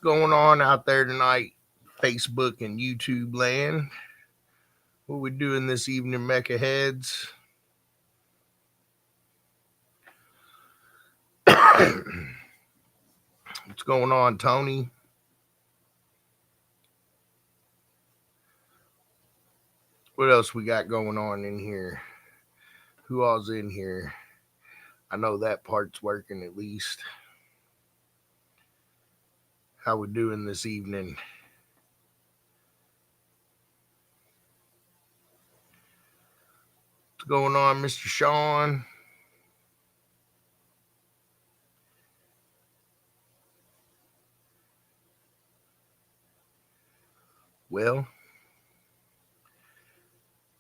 going on out there tonight, Facebook and YouTube land? What we doing this evening, MECA heads? What's going on, Tony? What else we got going on in here? Who all's in here? I know that part's working at least. How we doing this evening? What's going on, Mr. Sean? Well,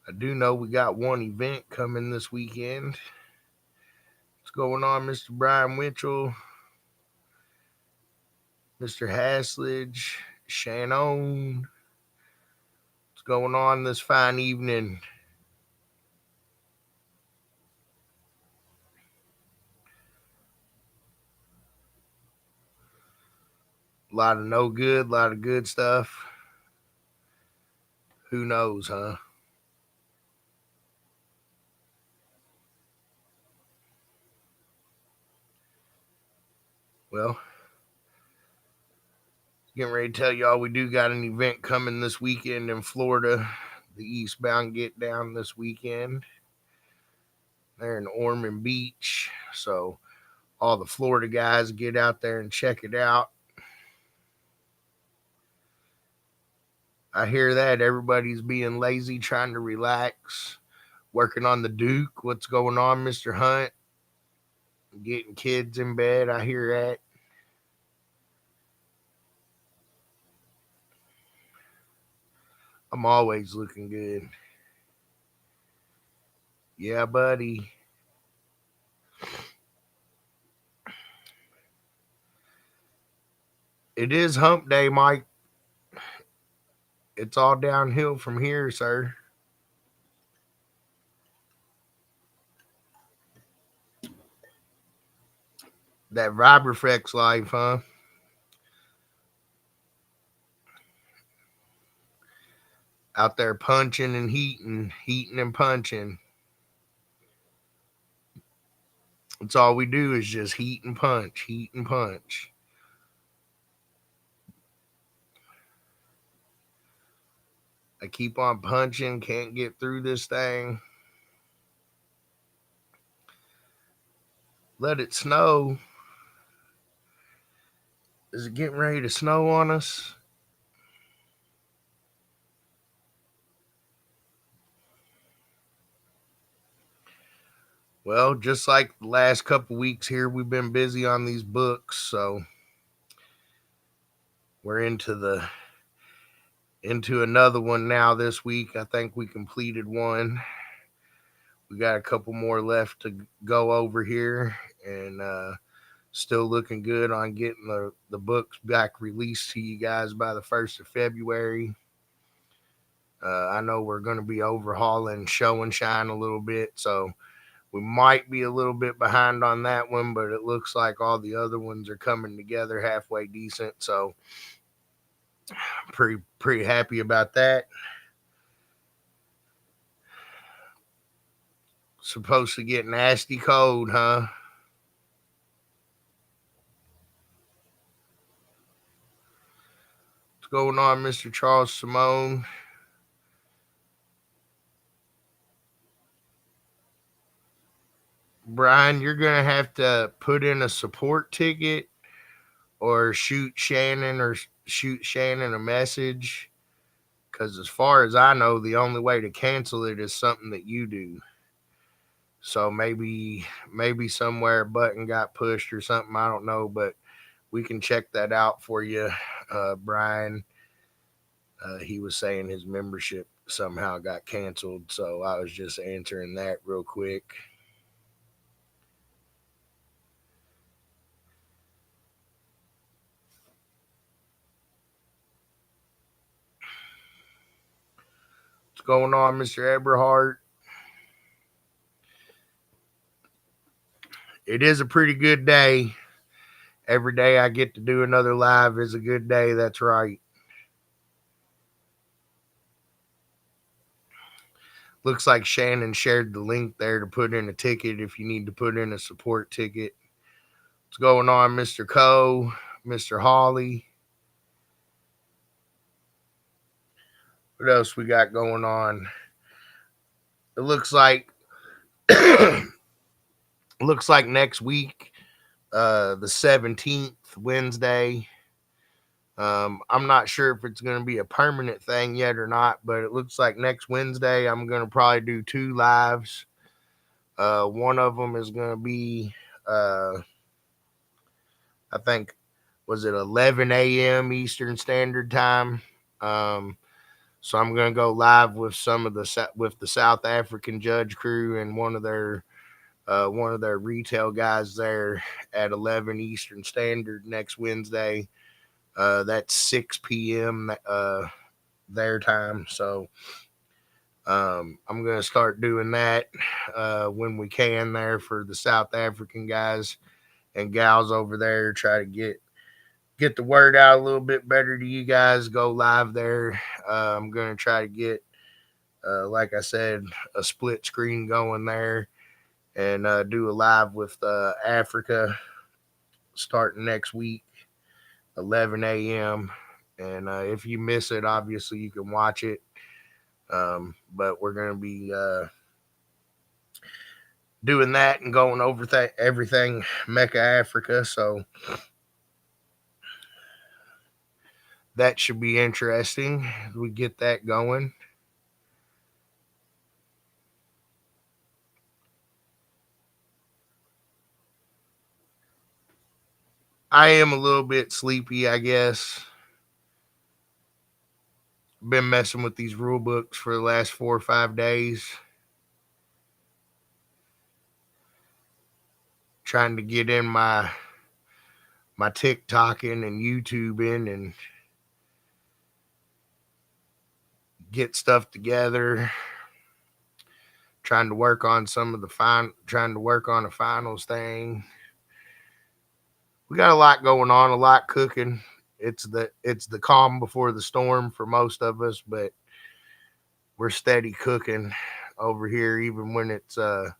I do know we got one event coming this weekend. What's going on, Mr. Brian Winchell? Mr. Haslage, Shannon. What's going on this fine evening? A lot of no good, a lot of good stuff. Who knows, huh? Well, getting ready to tell y'all we do got an event coming this weekend in Florida. The Eastbound Get Down this weekend. They're in Ormond Beach. So all the Florida guys get out there and check it out. I hear that everybody's being lazy, trying to relax, working on the Duke. What's going on, Mr. Hunt? Getting kids in bed. I hear that. I'm always looking good. Yeah, buddy. It is hump day, Mike. It's all downhill from here, sir. That Vibraflex life, huh? Out there punching and heating and punching. That's all we do is just heat and punch, heat and punch. I keep on punching, can't get through this thing. Let it snow. Is it getting ready to snow on us? Well, just like the last couple weeks here, we've been busy on these books, so we're into another one now this week. I think we completed one. We got a couple more left to go over here, and still looking good on getting the books back released to you guys by the 1st of February. I know we're going to be overhauling Show and Shine a little bit, so we might be a little bit behind on that one, but it looks like all the other ones are coming together halfway decent. So pretty happy about that. Supposed to get nasty cold, huh? What's going on, Mr. Charles Simone? Brian, you're gonna have to put in a support ticket or shoot Shannon a message. Because as far as I know, the only way to cancel it is something that you do. So maybe somewhere a button got pushed or something. I don't know, but we can check that out for you, Brian. He was saying his membership somehow got canceled, so I was just answering that real quick. What's going on, Mr. Eberhart? It is a pretty good day. Every day I get to do another live is a good day. That's right. Looks like Shannon shared the link there to put in a ticket if you need to put in a support ticket. What's going on, Mr. Coe, Mr. Hawley? What else we got going on? It looks like next week, the 17th, Wednesday. I'm not sure if it's going to be a permanent thing yet or not, but it looks like next Wednesday I'm going to probably do 2 lives. One of them is going to be, I think, was it 11 a.m. Eastern Standard Time. Um, so I'm going to go live with the South African judge crew and one of their retail guys there at 11 Eastern Standard next Wednesday. That's 6 p.m. Their time. So I'm going to start doing that when we can there for the South African guys and gals over there. Try to get the word out a little bit better to you guys. Go live there. I'm going to try to get, like I said, a split screen going there and do a live with Africa starting next week, 11 a.m. And if you miss it, obviously you can watch it. But we're going to be doing that and going over everything MECA Africa. So that should be interesting. We get that going. I am a little bit sleepy, I guess. Been messing with these rule books for the last 4 or 5 days, trying to get in my TikToking and YouTubing and get stuff together. Trying to work on trying to work on a finals thing. We got a lot going on, a lot cooking. It's the calm before the storm for most of us, but we're steady cooking over here, even when it's not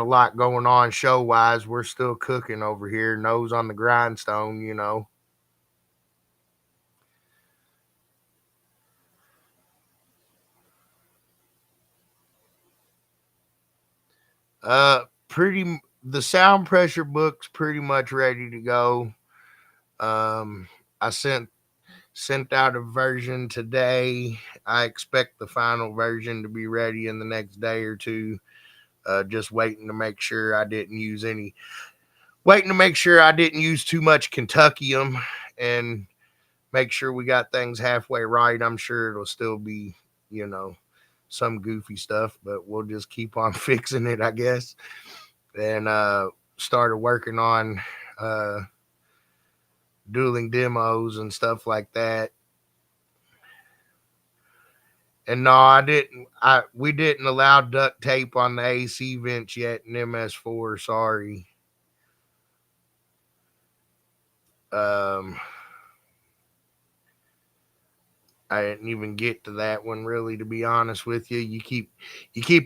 a lot going on show wise. We're still cooking over here, nose on the grindstone. Pretty the sound pressure book's pretty much ready to go. I sent out a version today. I expect the final version to be ready in the next day or two. Just waiting to make sure I didn't use too much Kentuckium and make sure we got things halfway right. I'm sure it'll still be, you know, some goofy stuff, but we'll just keep on fixing it, I guess. And started working on uh, dueling demos and stuff like that. And no, I didn't. We didn't allow duct tape on the AC vents yet in MS4. Sorry. Um, I didn't even get to that one really, to be honest with you. You keep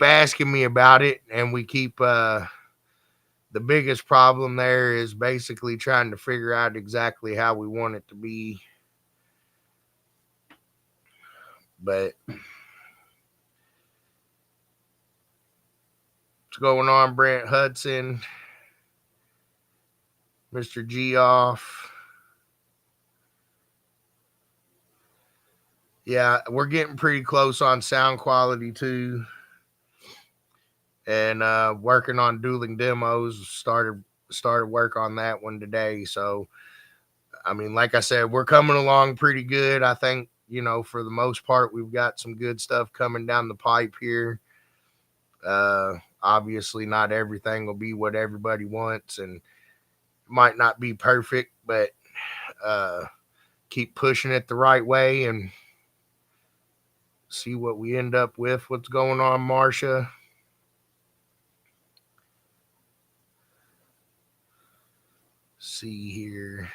asking me about it, and we keep the biggest problem there is basically trying to figure out exactly how we want it to be. But what's going on, Brent Hudson, Mr. G off? Yeah, we're getting pretty close on sound quality too. And working on dueling demos. Started work on that one today. So I mean, like I said, we're coming along pretty good. I think, for the most part, we've got some good stuff coming down the pipe here. Obviously, not everything will be what everybody wants and might not be perfect, but uh, keep pushing it the right way and see what we end up with. What's going on, Marcia? see here.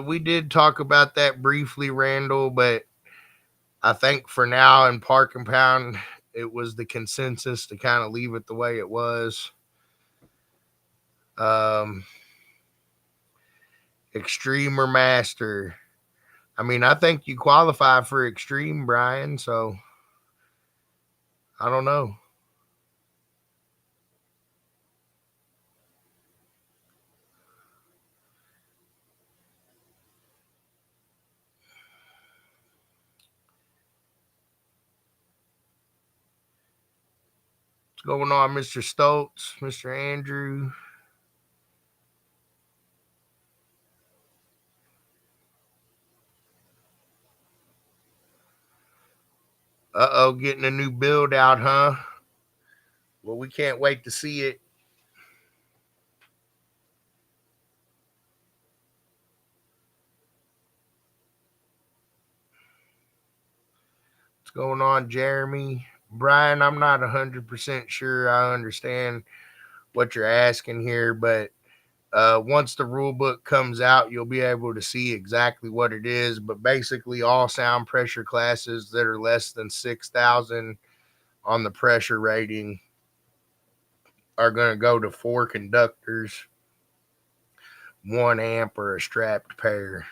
We did talk about that briefly, Randall, but I think for now in Park and Pound, it was the consensus to kind of leave it the way it was. Um, Extreme or Master. I mean, I think you qualify for Extreme, Brian. So I don't know. What's going on, Mr. Stoltz, Mr. Andrew? Uh-oh, getting a new build out, huh? Well, we can't wait to see it. What's going on, Jeremy? Brian, I'm not 100% sure I understand what you're asking here, but once the rule book comes out, you'll be able to see exactly what it is. But basically, all sound pressure classes that are less than 6,000 on the pressure rating are going to go to 4 conductors, 1 amp, or a strapped pair.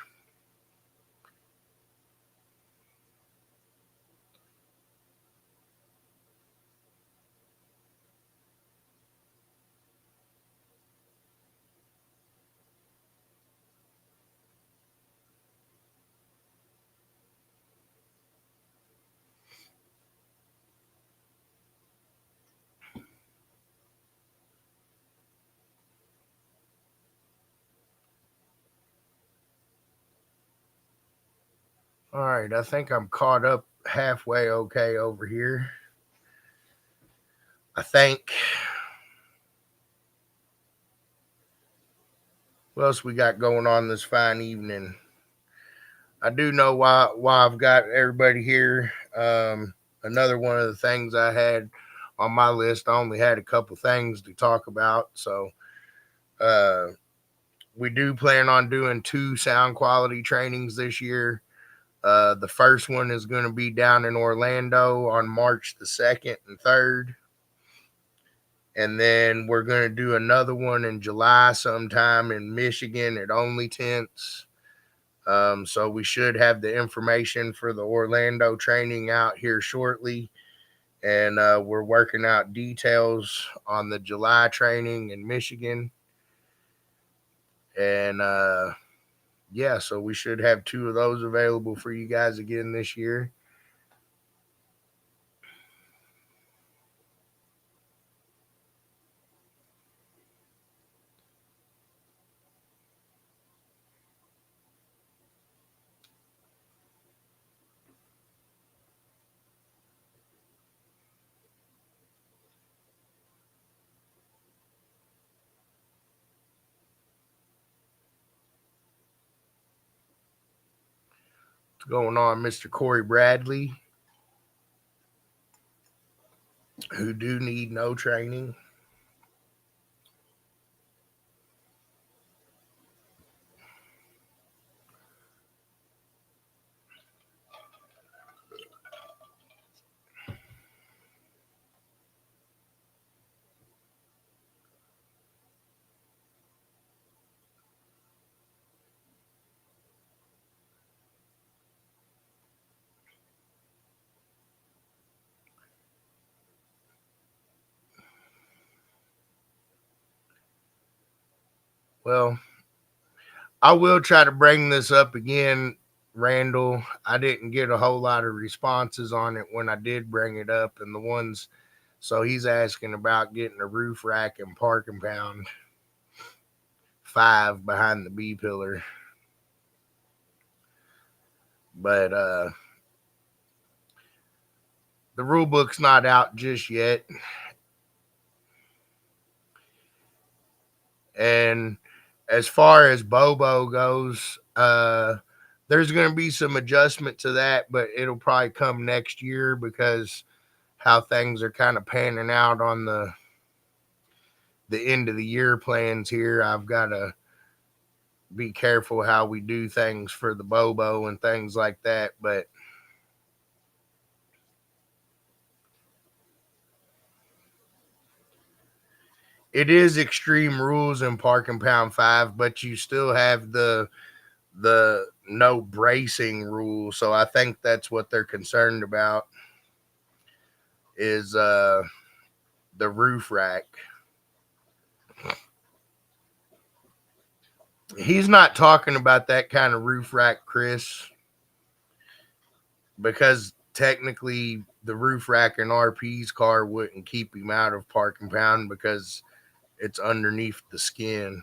All right, I think I'm caught up halfway okay over here. I think. What else we got going on this fine evening? I do know why I've got everybody here. Another one of the things I had on my list, I only had a couple things to talk about. So uh, we do plan on doing 2 sound quality trainings this year. The first one is going to be down in Orlando on March the 2nd and 3rd. And then we're going to do another one in July sometime in Michigan at Only Tents. So we should have the information for the Orlando training out here shortly. And we're working out details on the July training in Michigan. And yeah, so we should have 2 of those available for you guys again this year. What's going on, Mr. Corey Bradley, who do need no training? Well, I will try to bring this up again, Randall. I didn't get a whole lot of responses on it when I did bring it up, and the ones, so he's asking about getting a roof rack and Park and Pound 5 behind the B pillar. But the rule book's not out just yet. And as far as Bobo goes, there's going to be some adjustment to that, but it'll probably come next year because how things are kind of panning out on the end of the year plans here. I've got to be careful how we do things for the Bobo and things like that, but it is extreme rules in Park and Pound 5, but you still have the no bracing rule. So I think that's what they're concerned about is the roof rack. He's not talking about that kind of roof rack, Chris, because technically the roof rack in RP's car wouldn't keep him out of Park and Pound because it's underneath the skin.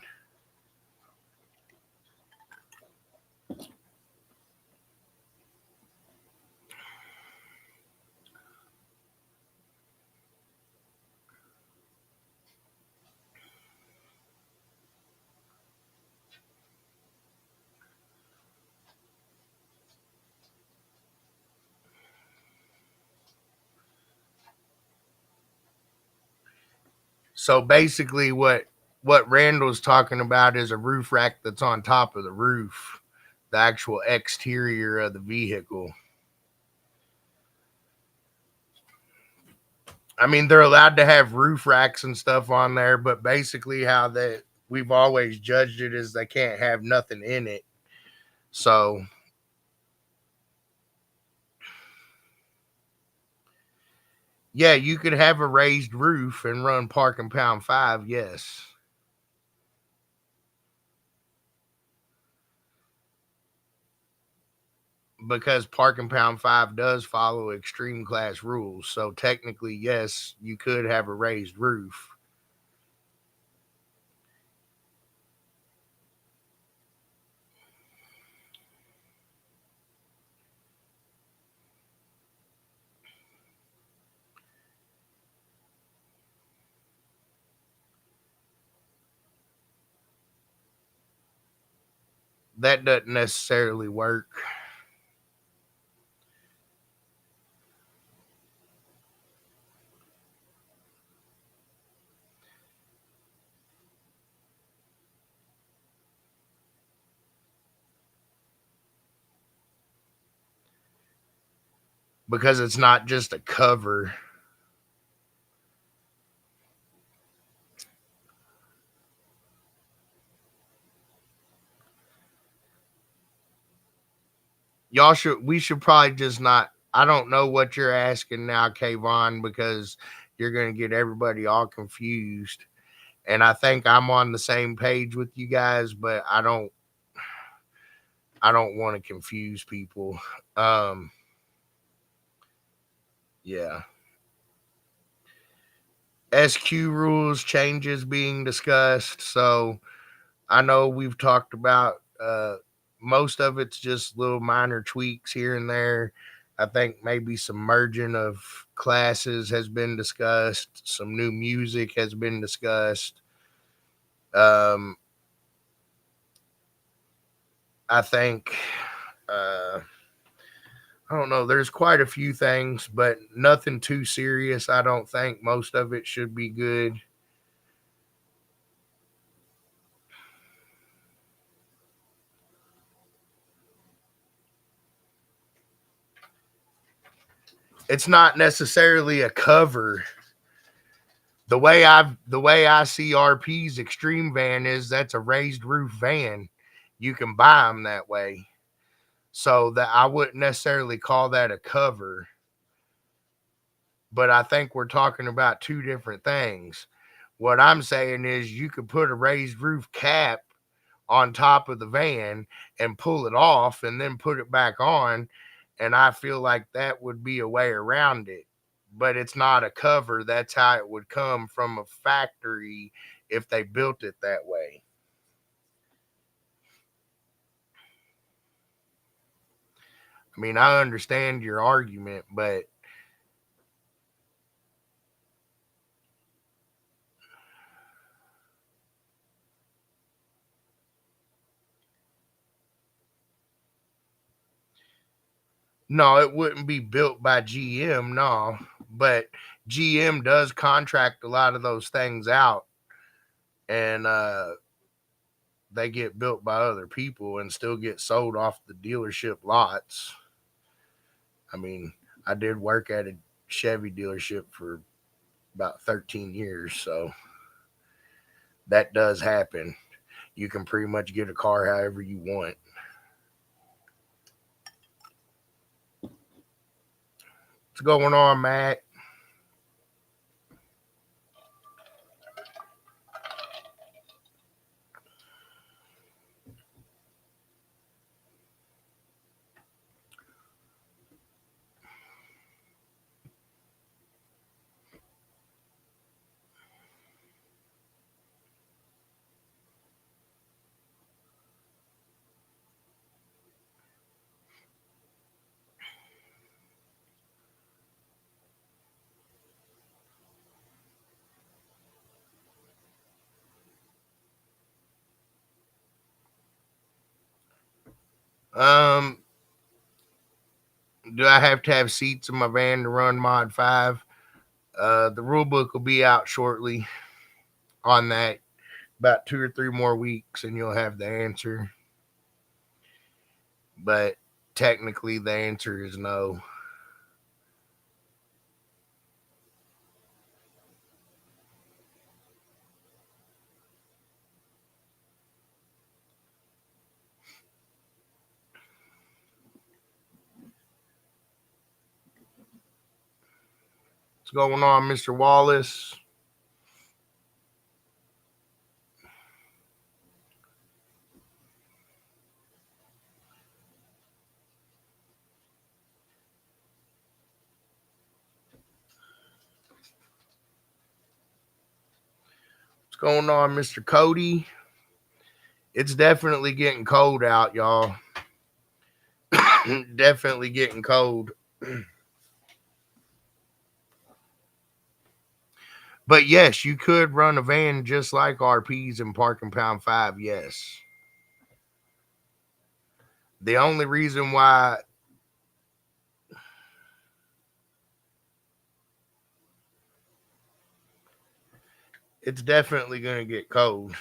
So basically what Randall's talking about is a roof rack that's on top of the roof, the actual exterior of the vehicle. I mean, they're allowed to have roof racks and stuff on there, but basically how that we've always judged it is they can't have nothing in it. So yeah, you could have a raised roof and run Park and Pound 5, yes. Because Park and Pound 5 does follow extreme class rules. So technically, yes, you could have a raised roof. That doesn't necessarily work because it's not just a cover. We should probably just not. I don't know what you're asking now, Kayvon, because you're going to get everybody all confused. And I think I'm on the same page with you guys, but I don't want to confuse people. Um, yeah. SQ rules changes being discussed. So I know we've talked about most of it's just little minor tweaks here and there. I think maybe some merging of classes has been discussed. Some new music has been discussed. Um, I think I don't know. There's quite a few things, but nothing too serious. I don't think most of it should be good. It's not necessarily a cover. The way I see RP's extreme van is that's a raised roof van. You can buy them that way. So that I wouldn't necessarily call that a cover, but I think we're talking about two different things. What I'm saying is you could put a raised roof cap on top of the van and pull it off and then put it back on. And I feel like that would be a way around it. But it's not a cover. That's how it would come from a factory if they built it that way. I mean, I understand your argument, but No, it wouldn't be built by GM, no. But GM does contract a lot of those things out, and they get built by other people and still get sold off the dealership lots. I mean, I did work at a Chevy dealership for about 13 years, so that does happen. You can pretty much get a car however you want. What's going on, Matt? Um, do I have to have seats in my van to run Mod 5? The rule book will be out shortly on that, about 2 or 3 more weeks, and you'll have the answer. But technically, the answer is no. What's going on, Mr. Wallace? What's going on, Mr. Cody? It's definitely getting cold out, y'all. Definitely getting cold. But yes, you could run a van just like RPs in Park and Pound 5. Yes. The only reason why it's definitely going to get cold.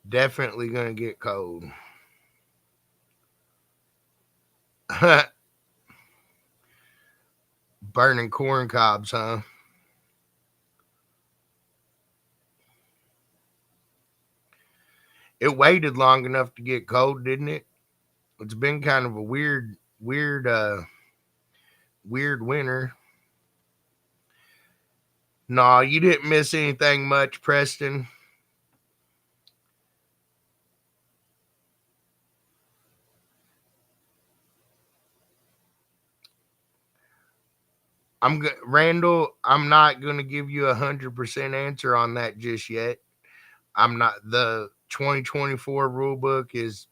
Definitely going to get cold. Burning corn cobs, huh? It waited long enough to get cold, didn't it? It's been kind of a weird winter. No, you didn't miss anything much, Preston. Randall. I'm not gonna give you 100% answer on that just yet. I'm not. The 2024 rule book is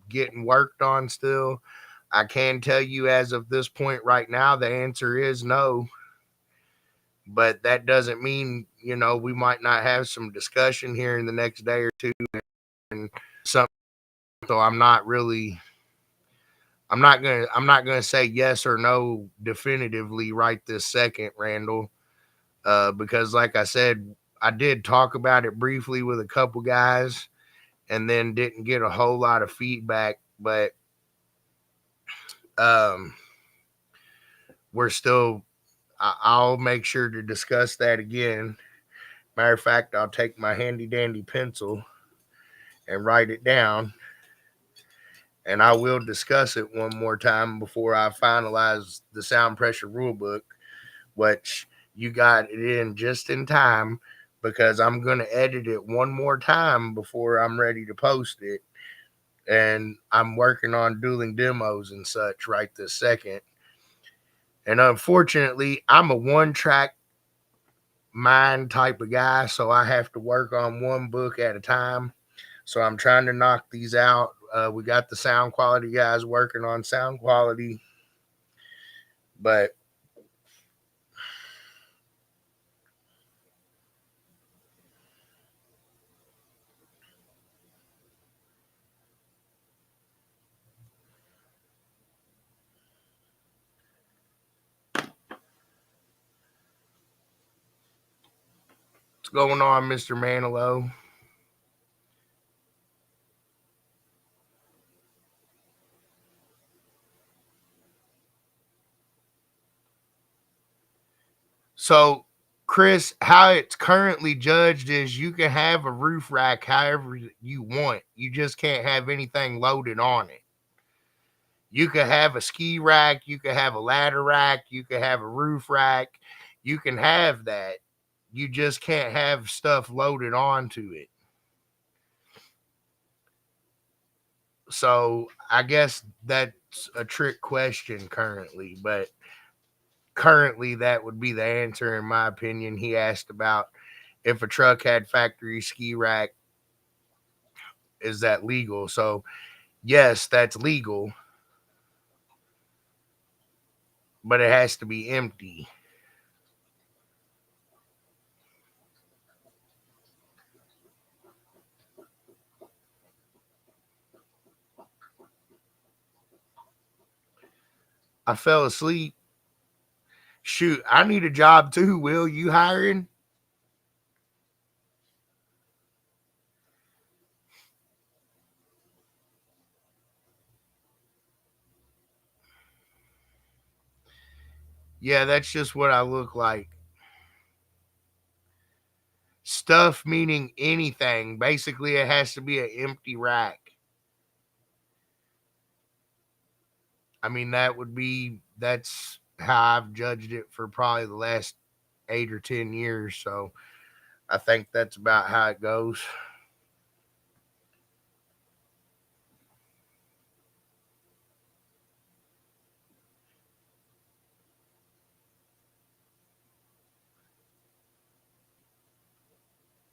getting worked on still. I can tell you as of this point right now, the answer is no. But that doesn't mean, we might not have some discussion here in the next day or two and something. So I'm not gonna say yes or no definitively right this second, Randall. Because like I said, I did talk about it briefly with a couple guys and then didn't get a whole lot of feedback, but um we're still I'll make sure to discuss that again. Matter of fact, I'll take my handy dandy pencil and write it down, and I will discuss it one more time before I finalize the sound pressure rule book, which you got it in just in time because I'm going to edit it one more time before I'm ready to post it. And I'm working on dueling demos and such right this second. And unfortunately, I'm a one track mind type of guy, so I have to work on one book at a time. So I'm trying to knock these out. We got the sound quality guys working on sound quality, but going on, Mr. Manilow? So, Chris, how it's currently judged is you can have a roof rack however you want. You just can't have anything loaded on it. You could have a ski rack, you could have a ladder rack, you could have a roof rack. You can have that. You just can't have stuff loaded onto it. So, I guess that's a trick question currently, but currently that would be the answer in my opinion. He asked about if a truck had factory ski rack, is that legal? So yes, that's legal, but it has to be empty. I fell asleep. Shoot, I need a job too. Will you hiring? Yeah, that's just what I look like. Stuff meaning anything. Basically, it has to be an empty rack. I mean, that's how I've judged it for probably the last 8 or 10 years. So I think that's about how it goes.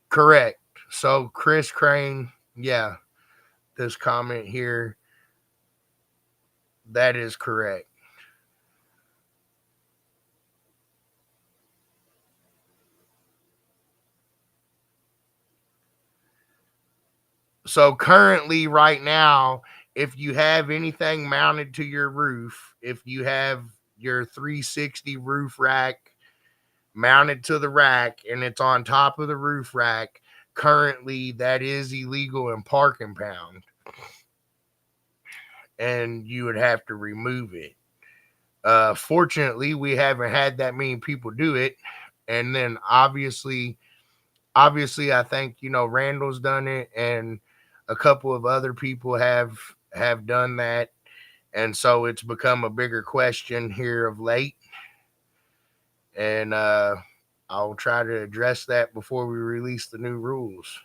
Correct. So Chris Crane, yeah, this comment here, that is correct. So currently, right now, if you have anything mounted to your roof, if you have your 360 roof rack mounted to the rack and it's on top of the roof rack, currently that is illegal in Park and Pound, and you would have to remove it. Fortunately, we haven't had that many people do it, and then obviously, I think Randall's done it, and a couple of other people have done that, and so it's become a bigger question here of late, and I'll try to address that before we release the new rules.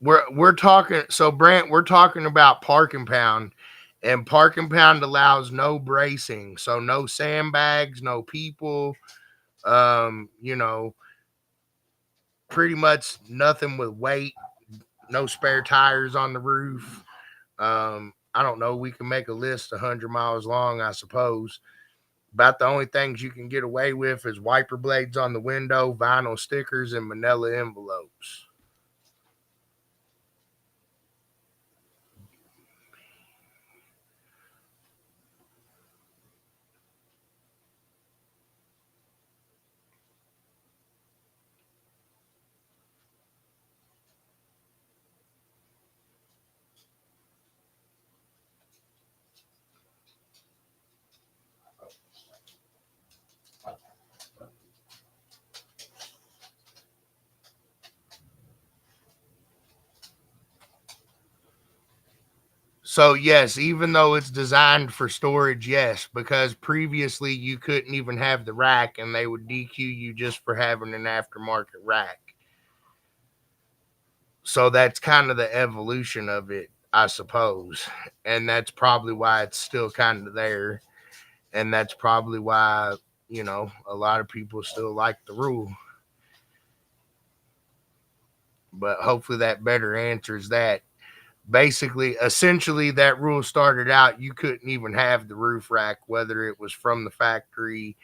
We're talking so Brant, we're talking about Park and Pound, and Park and Pound allows no bracing, so no sandbags, no people, you know, pretty much nothing with weight, no spare tires on the roof. I don't know. We can make a list 100 miles long, I suppose. About the only things you can get away with is wiper blades on the window, vinyl stickers, and manila envelopes. So yes, even though it's designed for storage, yes, because previously you couldn't even have the rack and they would DQ you just for having an aftermarket rack. So that's kind of the evolution of it, I suppose. And that's probably why it's still kind of there. And that's probably why, a lot of people still like the rule. But hopefully that better answers that. Basically, essentially, that rule started out you couldn't even have the roof rack, whether it was from the factory,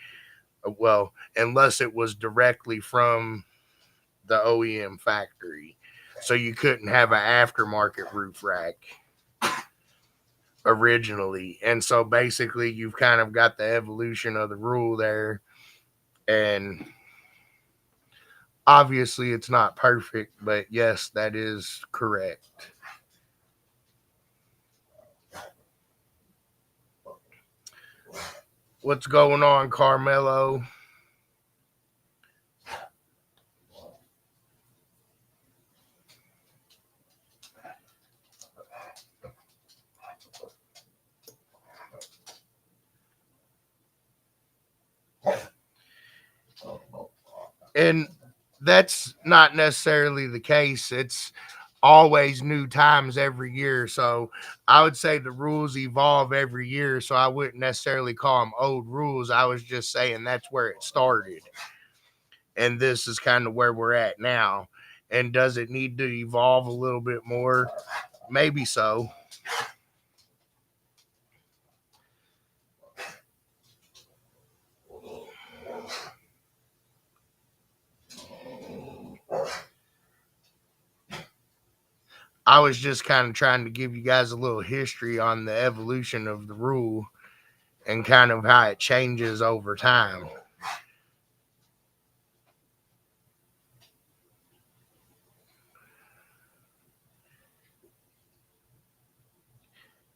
well, unless it was directly from the OEM factory. So you couldn't have an aftermarket roof rack. originally. And so basically, you've kind of got the evolution of the rule there. And obviously, it's not perfect, but yes, that is correct. What's going on, Carmelo? And that's not necessarily the case. It's always new times every year. So I would say the rules evolve every year. So I wouldn't necessarily call them old rules. I was just saying that's where it started. And this is kind of where we're at now. And does it need to evolve a little bit more? Maybe so. I was just kind of trying to give you guys a little history on the evolution of the rule and kind of how it changes over time.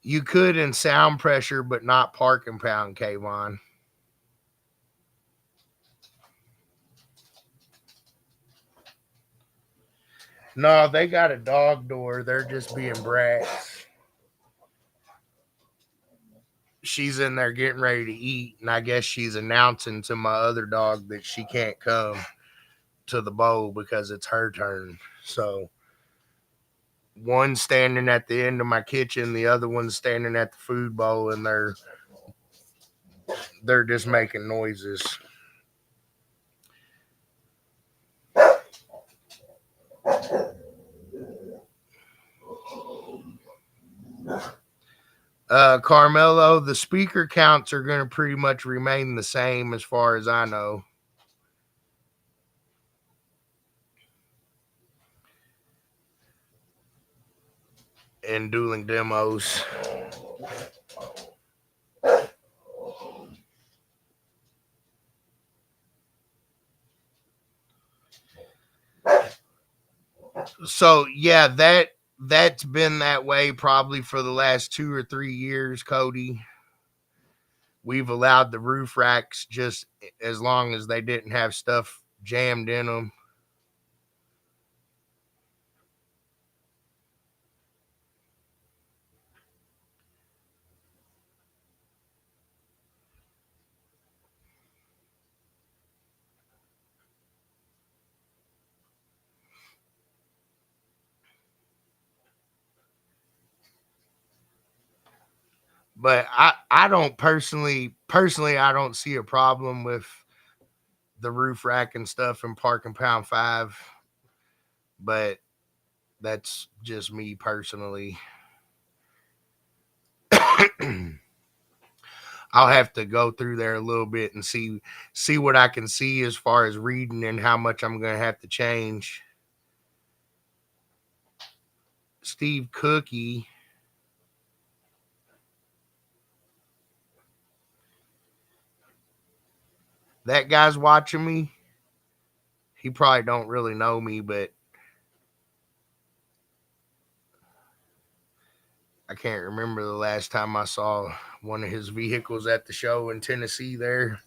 You could in sound pressure, but not park and pound, Kayvon. No, they got a dog door. They're just being brats. She's in there getting ready to eat, and I guess she's announcing to my other dog that she can't come to the bowl because it's her turn. So one's standing at the end of my kitchen, the other one's standing at the food bowl, and they're just making noises. Carmelo, the speaker counts are going to pretty much remain the same as far as I know. In dueling demos. So yeah, that's been that way probably for the last 2 or 3 years, Cody. We've allowed the roof racks just as long as they didn't have stuff jammed in them. But I don't personally I don't see a problem with the roof rack and stuff in Park and Pound 5, but that's just me personally. I'll have to go through there a little bit and see what I can see as far as reading and how much I'm going to have to change. Steve Cookie, that guy's watching me. He probably don't really know me, but I can't remember the last time I saw one of his vehicles at the show in Tennessee there,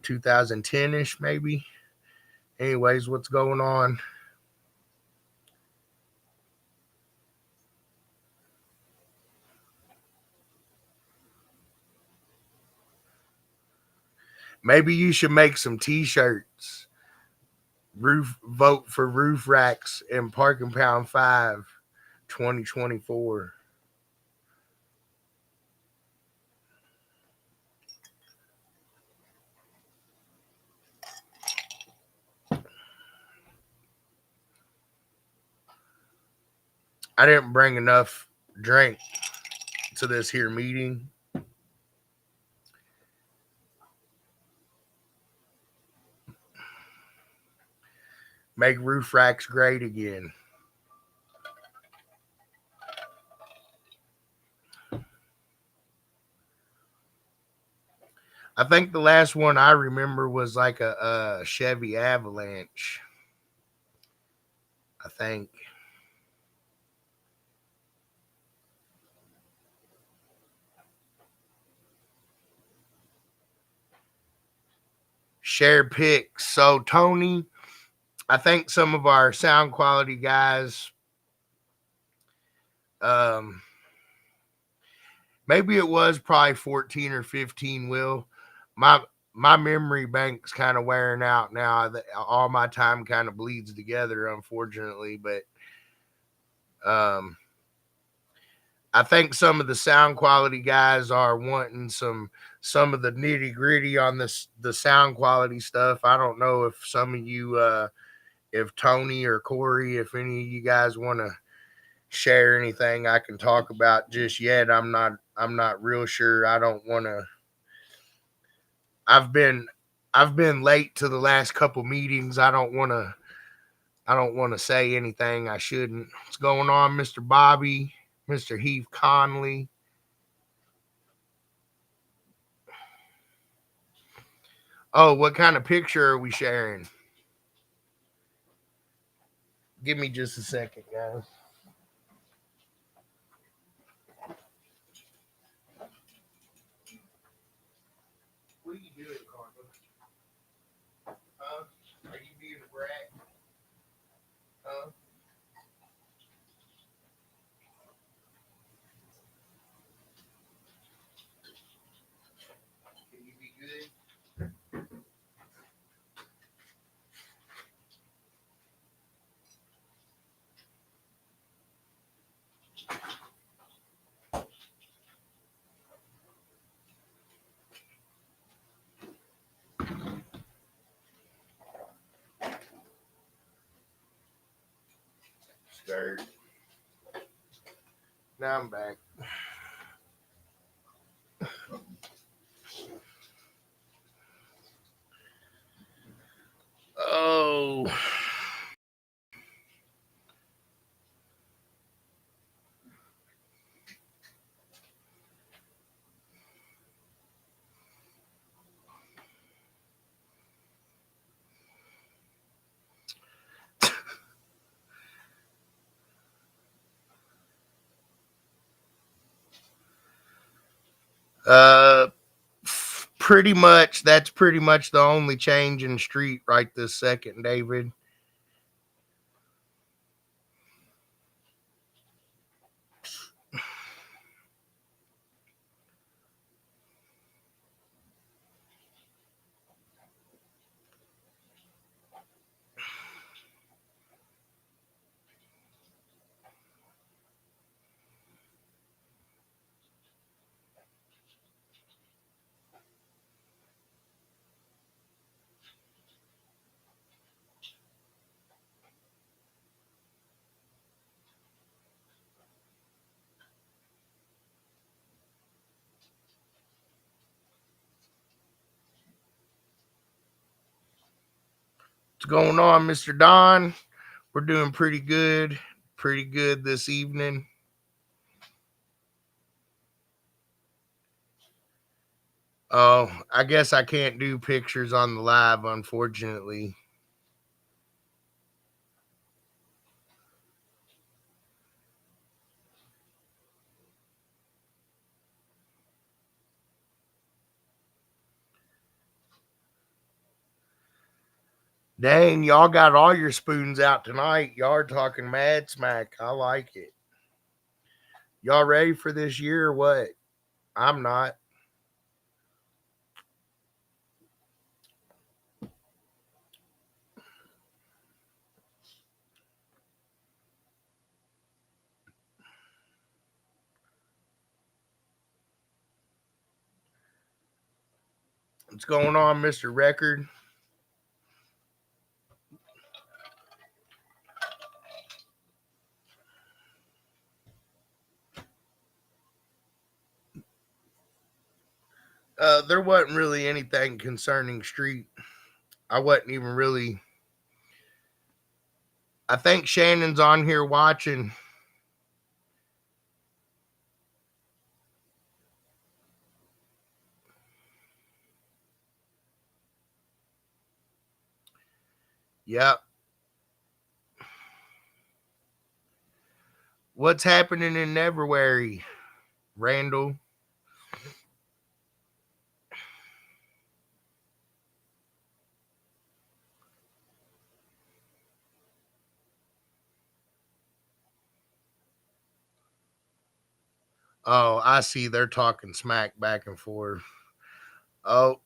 2010-ish maybe. Anyways, what's going on? Maybe you should make some t-shirts. Roof vote for roof racks in Park and Pound 5 2024. I didn't bring enough drink to this here meeting. Make roof racks great again. I think the last one I remember was like a Chevy Avalanche. I think. Share pics. So Tony, I think some of our sound quality guys, um, maybe it was probably 14 or 15. Will my my memory bank's kind of wearing out now. All my time kind of bleeds together, unfortunately. But um, I think some of the sound quality guys are wanting some of the nitty gritty on the sound quality stuff. I don't know if some of you, if Tony or Corey, if any of you guys want to share anything I can talk about just yet. I'm not real sure. I don't want to. I've been I've been late to the last couple meetings. I don't want to say anything I shouldn't. What's going on, Mr. Bobby, Mr. Heath Conley? Oh, what kind of picture are we sharing? Give me just a second, guys. What are you doing, Carla? Huh? Are you being a brat? Huh? Can you be good? Scared. Now I'm back. Oh, uh, pretty much. That's pretty much the only change in the street right this second, David. What's going on, Mr. Don? We're doing pretty good. Pretty good this evening. Oh, I guess I can't do pictures on the live, unfortunately. Dang, y'all got all your spoons out tonight. Y'all are talking mad smack. I like it. Y'all ready for this year or what? I'm not. What's going on, Mr. Record? There wasn't really anything concerning Street. I wasn't even really. I think Shannon's on here watching. Yep. What's happening in Neverwary, Randall? Oh, I see. They're talking smack back and forth. Oh,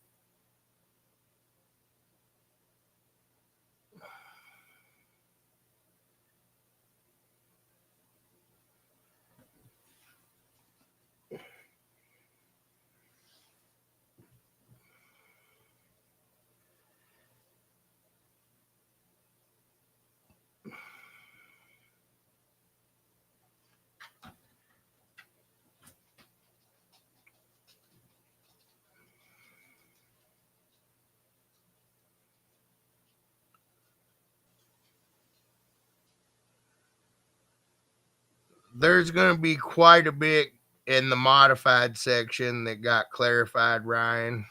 there's going to be quite a bit in the modified section that got clarified, Ryan.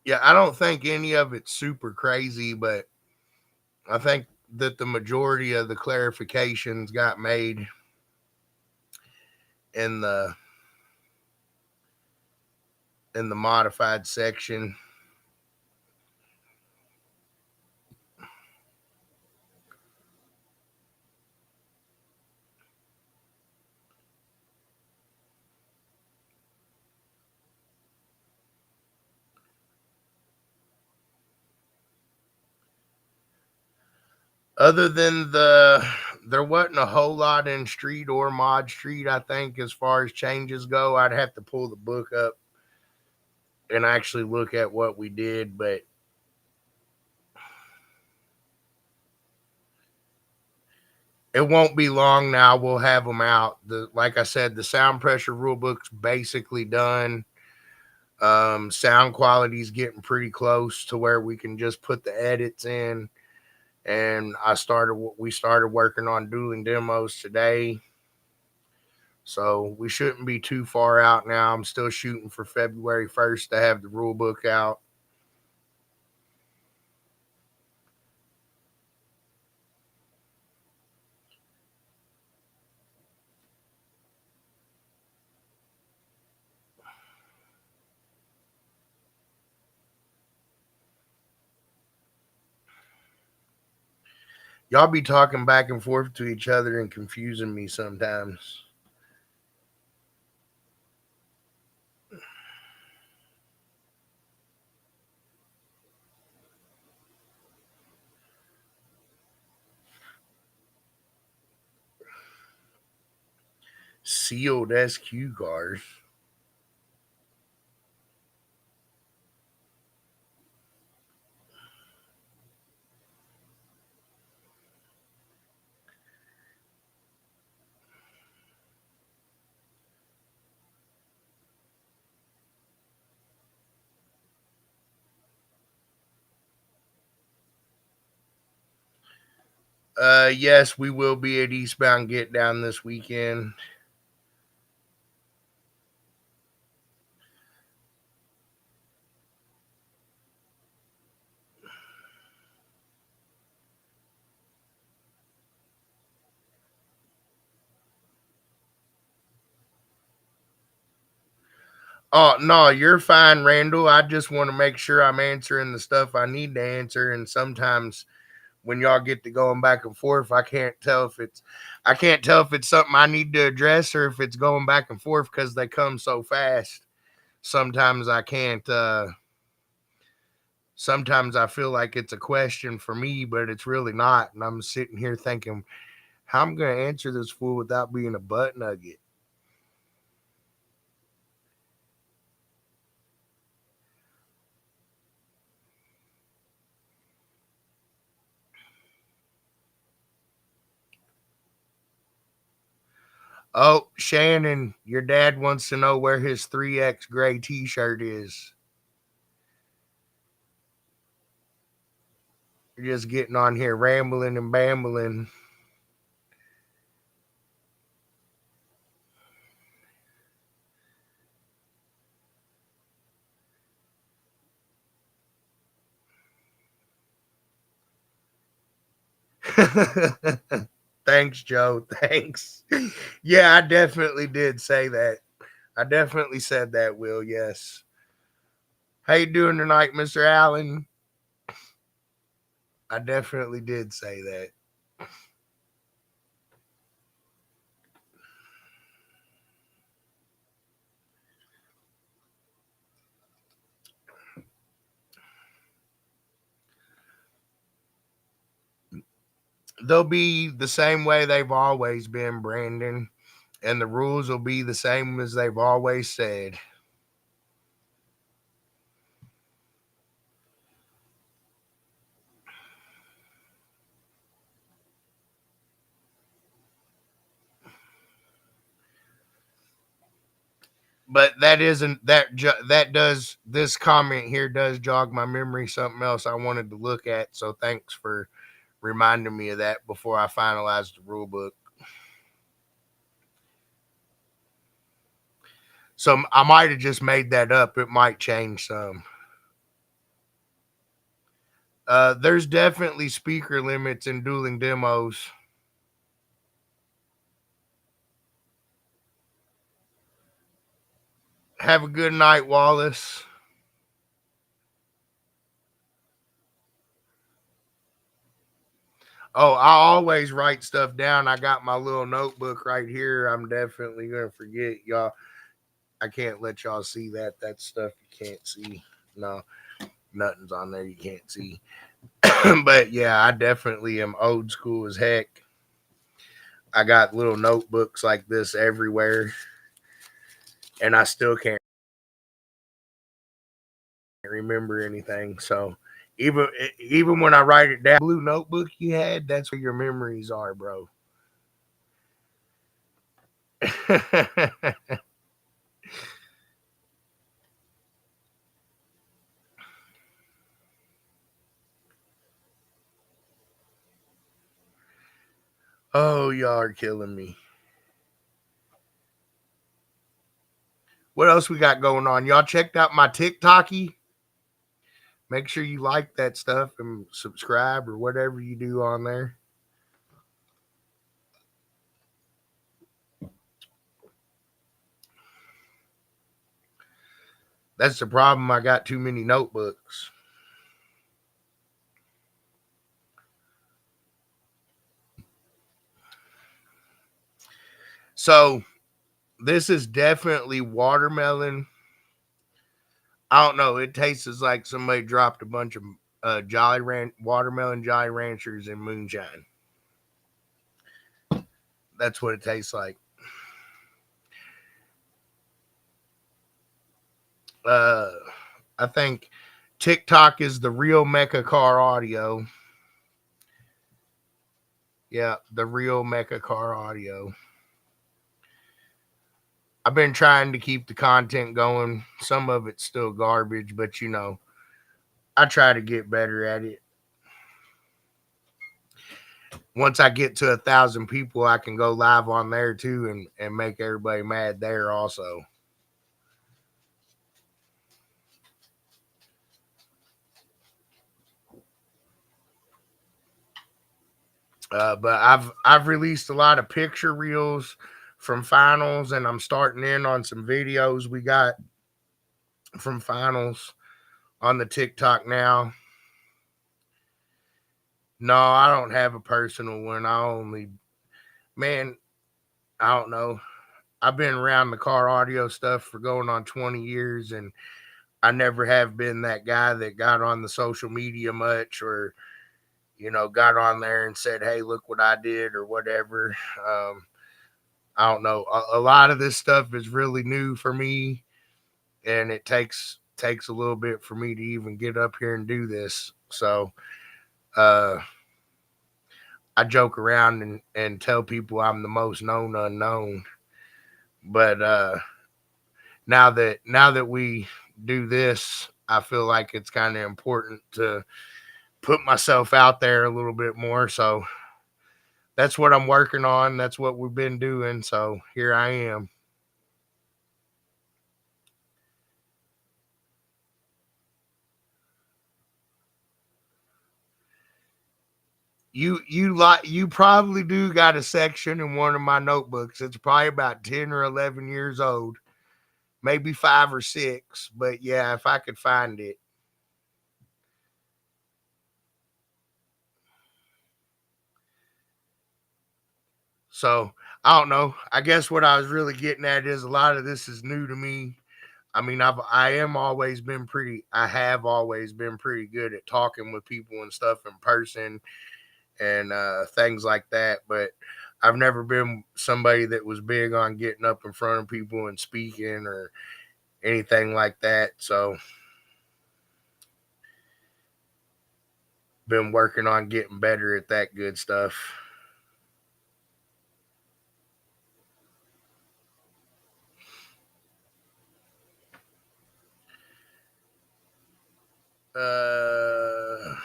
Yeah, I don't think any of it's super crazy, but I think that the majority of the clarifications got made in the modified section. Other than there wasn't a whole lot in Street or Mod Street, I think, as far as changes go. I'd have to pull the book up and actually look at what we did, but it won't be long now. We'll have them out. Like I said, the sound pressure rule book's basically done. Sound quality's getting pretty close to where we can just put the edits in. And we started working on dueling demos today. So we shouldn't be too far out now. I'm still shooting for February 1st to have the rule book out. Y'all be talking back and forth to each other and confusing me sometimes. Sealed SQ cars. Yes, we will be at Eastbound Get Down this weekend. Oh no, you're fine, Randall. I just want to make sure I'm answering the stuff I need to answer, and sometimes when y'all get to going back and forth, I can't tell if it's something I need to address or if it's going back and forth because they come so fast. Sometimes I can't. Sometimes I feel like it's a question for me, but it's really not, and I'm sitting here thinking, how am I going to answer this fool without being a butt nugget? Oh, Shannon, your dad wants to know where his 3X gray t shirt is. You're just getting on here rambling and bambling. Thanks, Joe. Thanks. Yeah, I definitely did say that. I definitely said that, Will. Yes. How you doing tonight, Mr. Allen? I definitely did say that. They'll be the same way they've always been, Brandon, and the rules will be the same as they've always said. But that isn't that does this comment here does jog my memory something else I wanted to look at. So thanks for reminding me of that before I finalized the rule book. So I might have just made that up. It might change some. There's definitely speaker limits in dueling demos. Have a good night, Wallace. Oh, I always write stuff down. I got my little notebook right here. I'm definitely gonna forget, y'all. I can't let y'all see that. That's stuff you can't see. No, nothing's on there you can't see. But yeah, I definitely am old school as heck. I got little notebooks like this everywhere, and I still can't remember anything. So even when I write it down, blue notebook you had, that's where your memories are, bro. Oh, y'all are killing me. What else we got going on? Y'all checked out my TikToky? Make sure you like that stuff and subscribe or whatever you do on there. That's the problem. I got too many notebooks. So this is definitely watermelon. I don't know. It tastes like somebody dropped a bunch of watermelon Jolly Ranchers in moonshine. That's what it tastes like. Uh, I think TikTok is the real MECA car audio. Yeah, the real MECA car audio. I've been trying to keep the content going. Some of it's still garbage, but I try to get better at it. Once I get to 1,000 people, I can go live on there too and make everybody mad there also. But I've released a lot of picture reels from finals, and I'm starting in on some videos we got from finals on the TikTok now. No, I don't have a personal one. I only, man, I don't know. I've been around the car audio stuff for going on 20 years, and I never have been that guy that got on the social media much or, got on there and said, hey, look what I did or whatever. I don't know. A lot of this stuff is really new for me, and it takes a little bit for me to even get up here and do this. So, uh, I joke around and tell people I'm the most known unknown. But now that we do this, I feel like it's kind of important to put myself out there a little bit more. So that's what I'm working on. That's what we've been doing. So here I am. You probably do got a section in one of my notebooks. It's probably about 10 or 11 years old, maybe 5 or 6, but yeah, if I could find it. So, I don't know. I guess what I was really getting at is a lot of this is new to me. I mean, I have always been pretty good at talking with people and stuff in person and things like that, but I've never been somebody that was big on getting up in front of people and speaking or anything like that. So, been working on getting better at that good stuff. Uh,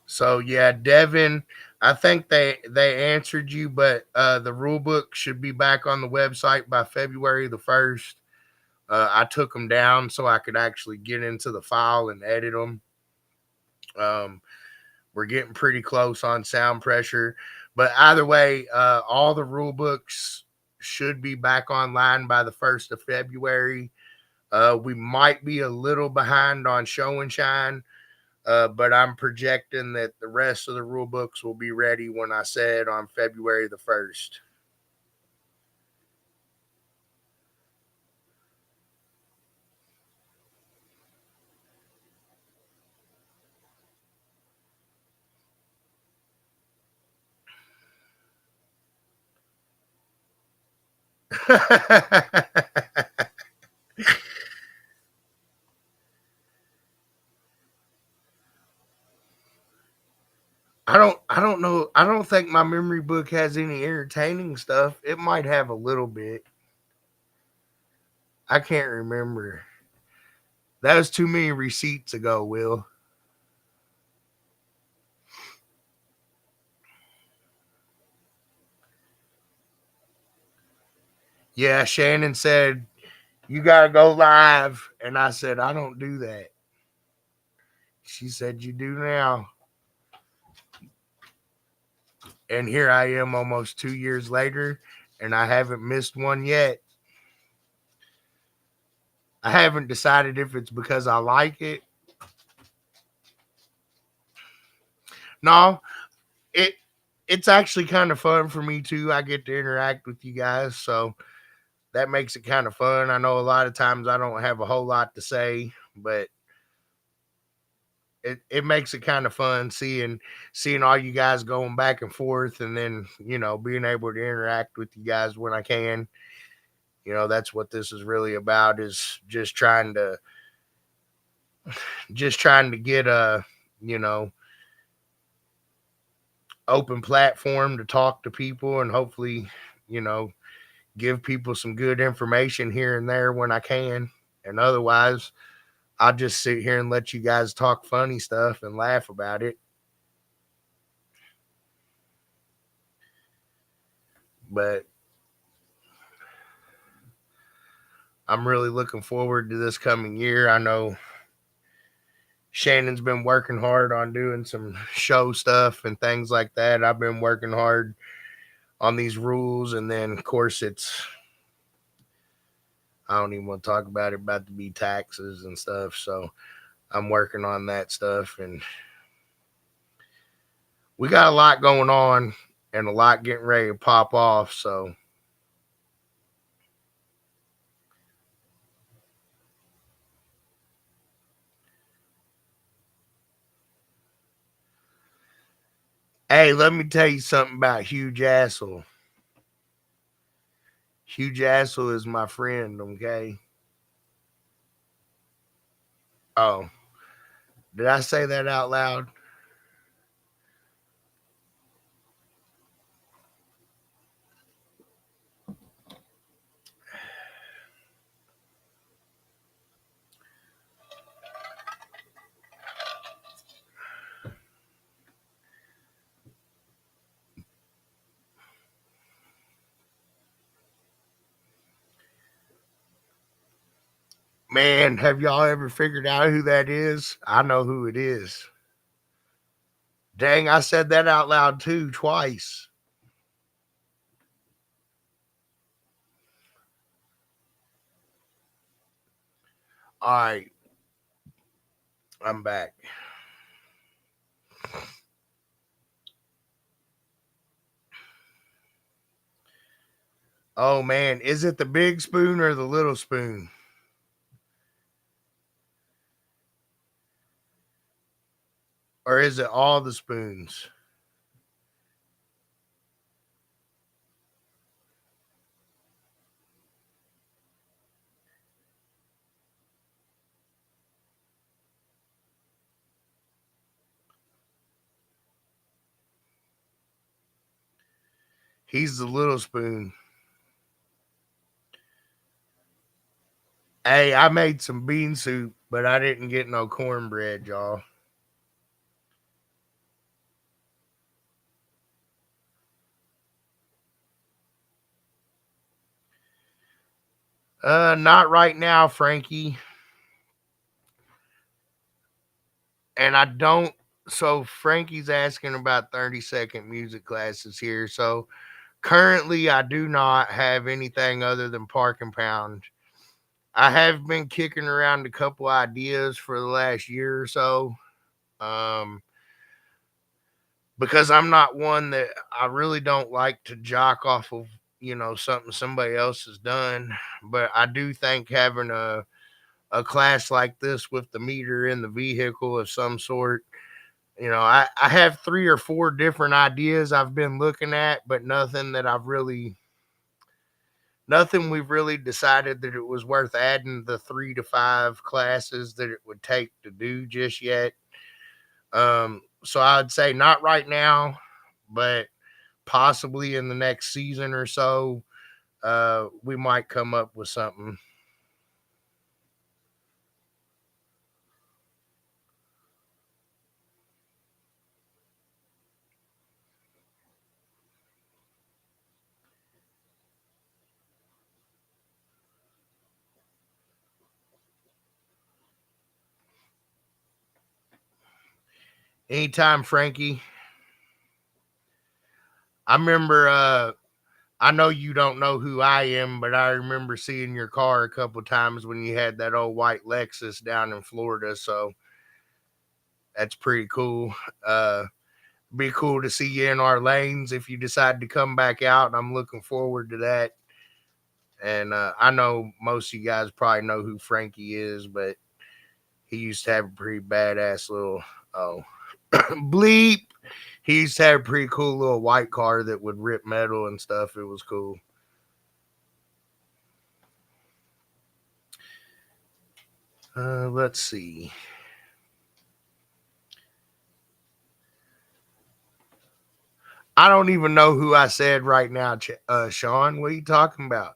so yeah, Devin, I think they answered you, but the rule book should be back on the website by February the 1st. I took them down so I could actually get into the file and edit them. Um, we're getting pretty close on sound pressure, but either way, all the rule books should be back online by the 1st of February. We might be a little behind on show and shine, but I'm projecting that the rest of the rule books will be ready when I said on February the 1st. I don't know. I don't think my memory book has any entertaining stuff. It might have a little bit. I can't remember. That was too many receipts ago, Will. Yeah, Shannon said, "You got to go live." And I said, "I don't do that." She said, "You do now." And here I am almost 2 years later, and I haven't missed one yet. I haven't decided if it's because I like it. No, it it's actually kind of fun for me too. I get to interact with you guys, so that makes it kind of fun. I know a lot of times I don't have a whole lot to say, but it makes it kind of fun seeing all you guys going back and forth, and then being able to interact with you guys when I can. That's what this is really about, is just trying to get a you know open platform to talk to people, and hopefully you know give people some good information here and there when I can. And otherwise, I'll just sit here and let you guys talk funny stuff and laugh about it. But I'm really looking forward to this coming year. I know Shannon's been working hard on doing some show stuff and things like that. I've been working hard on these rules, and then of course I don't even want to talk about it, about to be taxes and stuff. So I'm working on that stuff, and we got a lot going on and a lot getting ready to pop off. So hey, let me tell you something about Huge Assel. Huge Assel is my friend, okay? Oh, did I say that out loud? Man, have y'all ever figured out who that is? I know who it is. Dang, I said that out loud too, twice. All right, I'm back. Oh man, is it the big spoon or the little spoon? Or is it all the spoons? He's the little spoon. Hey, I made some bean soup, but I didn't get no cornbread, y'all. Not right now, Frankie. And I don't. So Frankie's asking about 30-second music classes here. So currently, I do not have anything other than Park and Pound. I have been kicking around a couple ideas for the last year or so. Um, because I'm not one that I really don't like to jock off of, something somebody else has done. But I do think having a class like this with the meter in the vehicle of some sort, I have 3 or 4 different ideas I've been looking at, but nothing we've really decided that it was worth adding the 3 to 5 classes that it would take to do just yet. So I'd say not right now, but possibly in the next season or so, we might come up with something. Anytime, Frankie. I remember I know you don't know who I am, but I remember seeing your car a couple times when you had that old white Lexus down in Florida. So that's pretty cool. Be cool to see you in our lanes if you decide to come back out. I'm looking forward to that. And I know most of you guys probably know who Frankie is, but he used to have a pretty badass little bleep. He used to have a pretty cool little white car that would rip metal and stuff. It was cool. Let's see. I don't even know who I said right now, Sean. What are you talking about?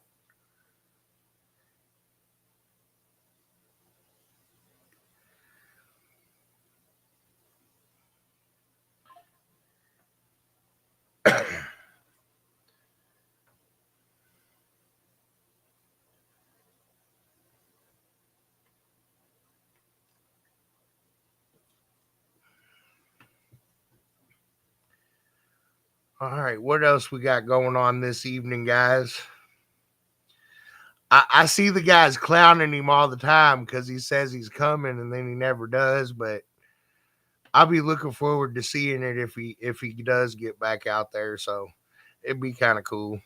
All right, what else we got going on this evening, guys? I see the guys clowning him all the time because he says he's coming and then he never does. But I'll be looking forward to seeing it if he does get back out there. So it'd be kind of cool.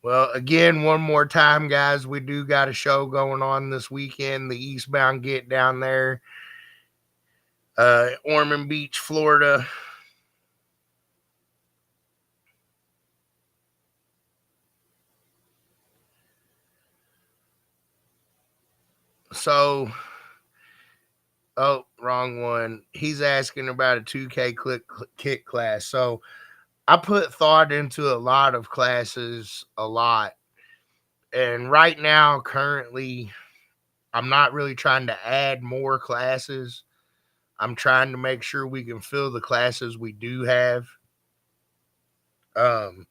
Well, again, one more time, guys, we do got a show going on this weekend. The Eastbound Get down there, Ormond Beach, Florida. So, oh, wrong one. He's asking about a 2K kick class. So, I put thought into a lot of classes, a lot. And right now, currently, I'm not really trying to add more classes. I'm trying to make sure we can fill the classes we do have. Um,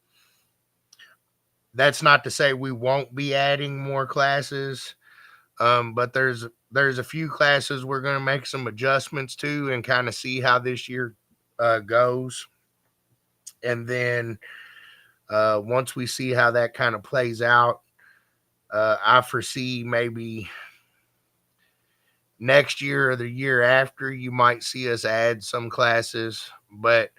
that's not to say we won't be adding more classes. But there's a few classes we're going to make some adjustments to and kind of see how this year goes. And then once we see how that kind of plays out, I foresee maybe next year or the year after, you might see us add some classes. But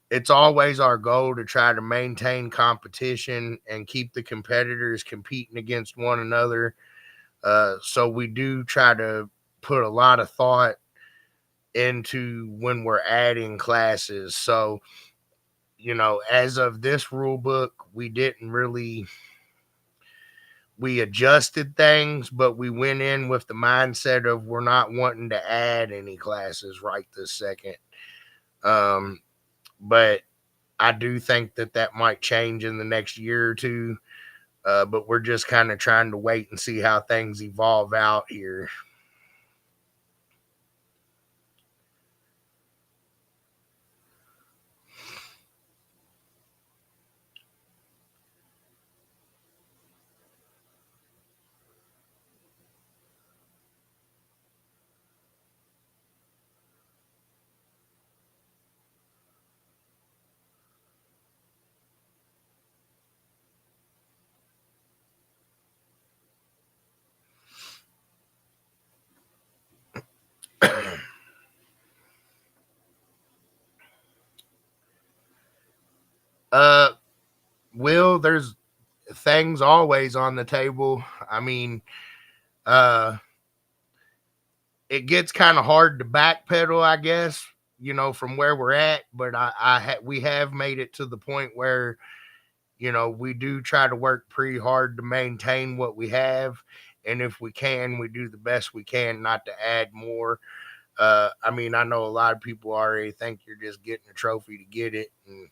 it's always our goal to try to maintain competition and keep the competitors competing against one another. So we do try to put a lot of thought into when we're adding classes. So, as of this rule book, we adjusted things, but we went in with the mindset of we're not wanting to add any classes right this second. Um, but I do think that might change in the next year or two. But we're just kind of trying to wait and see how things evolve out here. uh, Will, there's things always on the table. I mean, uh, it gets kind of hard to backpedal, I guess, from where we're at. But we have made it to the point where we do try to work pretty hard to maintain what we have, and if we can, we do the best we can not to add more. I mean, I know a lot of people already think you're just getting a trophy to get it, and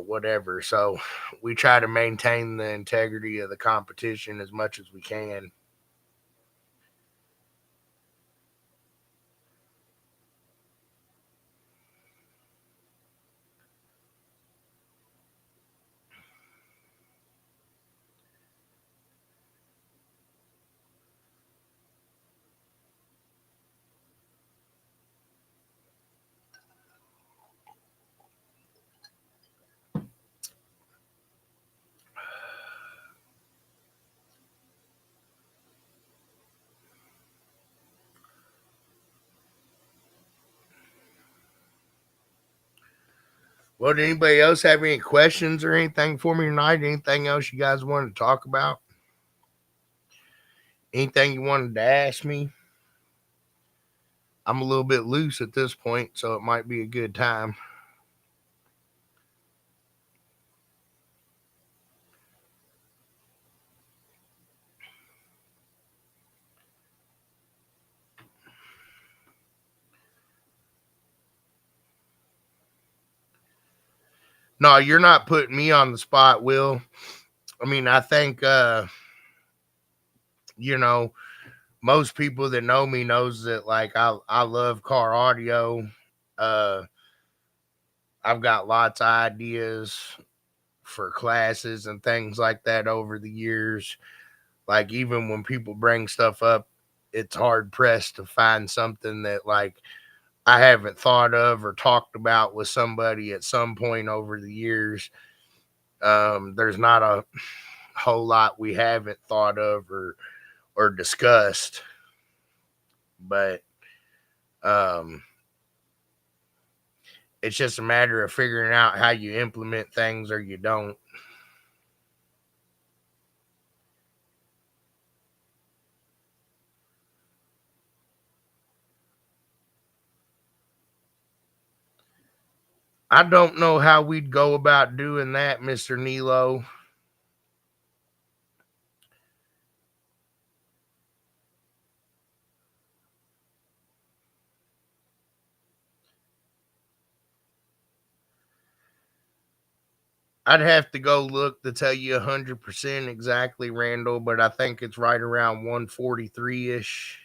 whatever. So we try to maintain the integrity of the competition as much as we can. Well, did anybody else have any questions or anything for me tonight? Anything else you guys wanted to talk about? Anything you wanted to ask me? I'm a little bit loose at this point, so it might be a good time. No, you're not putting me on the spot, Will. I mean, I think you know, most people that know me knows that like I love car audio. Uh I've got lots of ideas for classes and things like that over the years. Like even when people bring stuff up, it's hard pressed to find something that like I haven't thought of or talked about with somebody at some point over the years. There's not a whole lot we haven't thought of or discussed, but um, it's just a matter of figuring out how you implement things or you don't. I don't know how we'd go about doing that, Mr. Nilo. I'd have to go look to tell you 100% exactly, Randall, but I think it's right around 143 ish.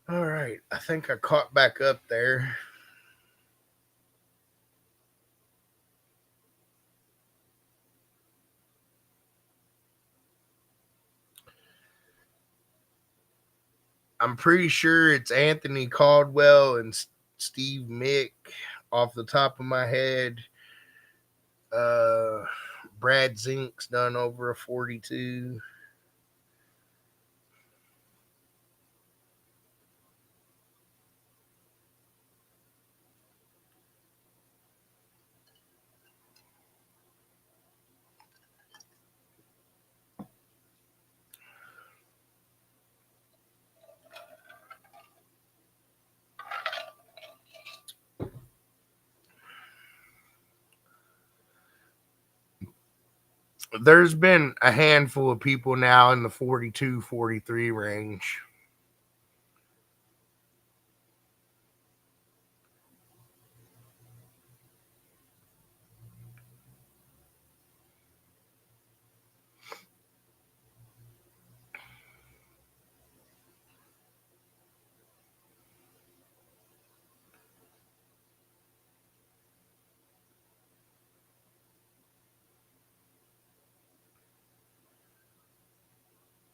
All right, I think I caught back up there. I'm pretty sure it's Anthony Caldwell and Steve Mick off the top of my head. Uh, Brad Zink's done over a 42. There's been a handful of people now in the 42, 43 range.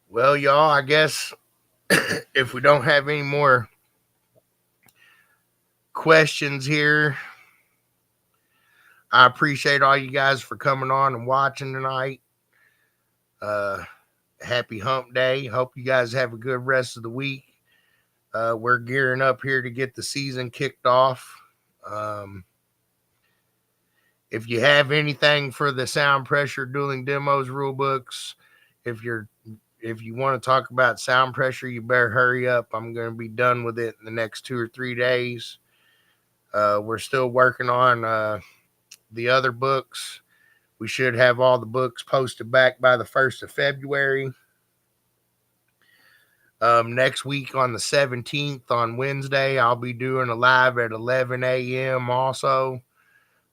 Well, y'all, I guess if we don't have any more questions here, I appreciate all you guys for coming on and watching tonight. Uh, Happy hump day. Hope you guys have a good rest of the week. We're gearing up here to get the season kicked off. If you have anything for the sound pressure dueling demos rule books, if you want to talk about sound pressure, you better hurry up. I'm going to be done with it in the next 2 or 3 days. We're still working on the other books. We should have all the books posted back by the 1st of February. Next week on the 17th on Wednesday, I'll be doing a live at 11 a.m. also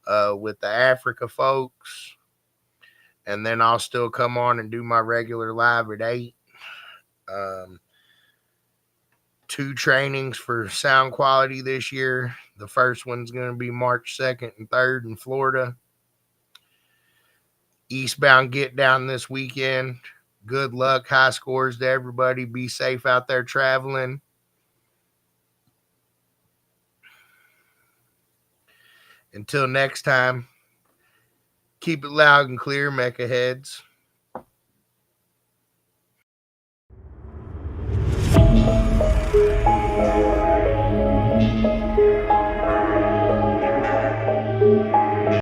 with the Africa folks. And then I'll still come on and do my regular live at 8. 2 trainings for sound quality this year. The first one's going to be March 2nd and 3rd in Florida. Eastbound Get Down this weekend. Good luck, high scores to everybody. Be safe out there traveling. Until next time, keep it loud and clear, mecha heads.